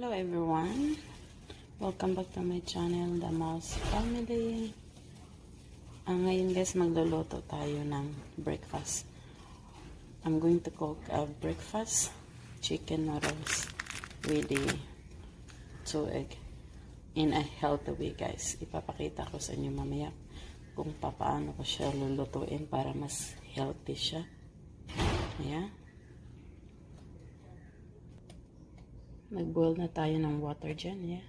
Hello everyone, welcome back to my channel, The Mouse Family. Ngayon guys, magluluto tayo ng breakfast. I'm going to cook a breakfast chicken noodles with the 2 egg in a healthy way guys. Ipapakita ko sa inyo mamaya kung paano ko siya lulutuin para mas healthy siya. Ayan. Nag-boil na tayo ng water dyan, yeah.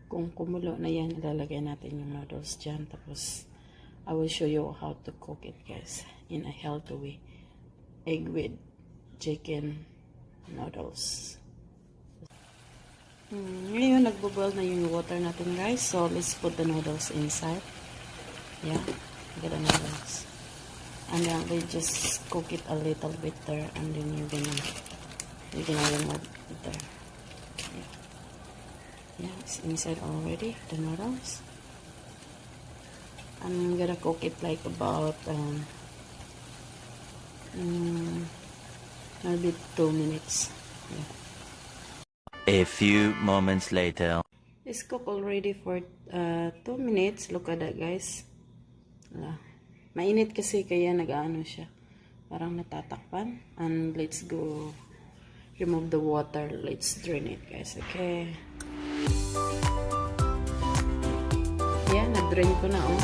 Kung kumulo na yan, ilalagay natin yung noodles dyan. Tapos, I will show you how to cook it, guys, in a healthy way. Egg with chicken noodles. Ngayon, nagbo-boil na yung water natin, guys. So, let's put the noodles inside. Yeah, get the noodles. And then we just cook it a little bit there, and then you're gonna remove it there. Yeah, it's inside already, the noodles. I'm gonna cook it like about maybe 2 minutes. Yeah. A few moments later. It's cooked already for 2 minutes. Look at that, guys. Mainit kasi kaya nag-ano siya. Parang natatakpan. And let's go remove the water. Let's drain it, guys. Okay. Yan, nag-drain ko na, oh.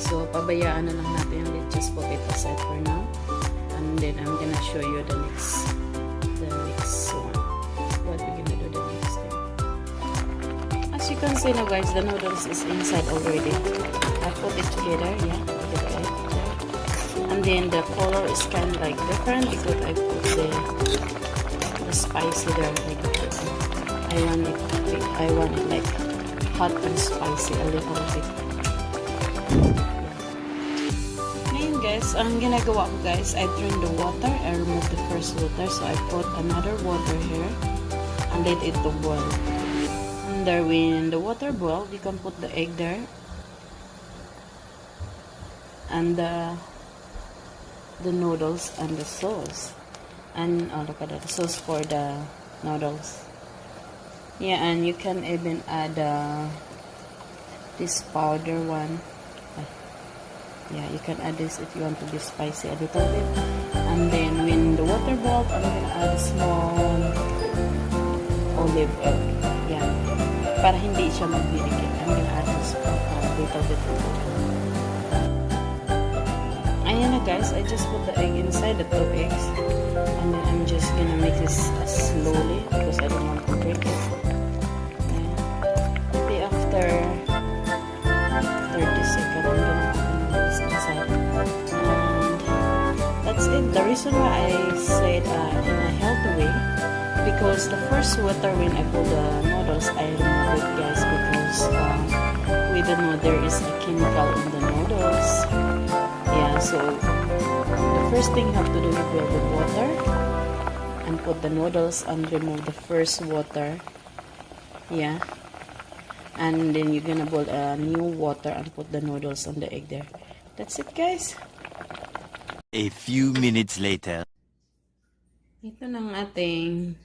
So, pabayaan na lang natin. Let's just put it aside for now. And then, I'm gonna show you the next one. What we're gonna do the next thing. As you can see now, guys, the noodles is inside already. I put it together, yeah. And then the color is kind of like different because I put the spicy there. Like I want it like hot and spicy a little bit. Ngayon guys, ang ginagawa ko guys, I drain the water. I remove the first water, so I put another water here and let it to boil. And there, when the water boils, you can put the egg there. And the noodles and the sauce, and look at that, the sauce for the noodles. Yeah, and you can even add this powder one. Yeah, you can add this if you want to be spicy a little bit. And then when the water boils, I'm gonna add a small olive oil. Yeah, para hindi siya magdidikit. I'm gonna add this a little bit of oil. Ayan na guys, I just put the egg inside, the 2 eggs, and then I'm just gonna mix this slowly because I don't want to break it. Ayan. Maybe after 30 seconds, I'm gonna put this inside. And that's it. The reason why I said in a healthy way, because the first water when I put the noodles, I remove it guys because we don't know there is a chemical in the noodles. Yeah, so the first thing you have to do is boil the water and put the noodles and remove the first water. Yeah, and then you're gonna boil a new water and put the noodles and the egg there. That's it guys. A few minutes later. Ito na ang ating